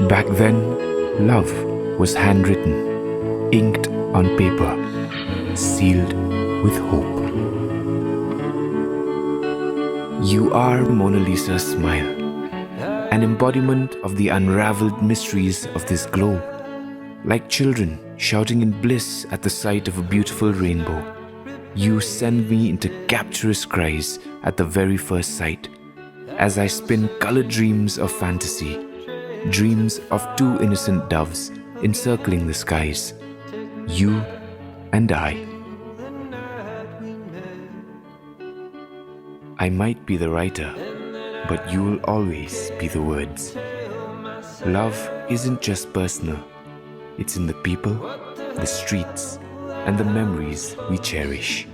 Back then, love was handwritten, inked on paper, sealed with hope. You are Mona Lisa's smile, an embodiment of the unraveled mysteries of this globe. Like children shouting in bliss at the sight of a beautiful rainbow, you send me into captious cries at the very first sight, as I spin colored dreams of fantasy, dreams of two innocent doves encircling the skies, you and I. I might be the writer, but you will always be the words. Love isn't just personal. It's in the people, the streets, and the memories we cherish.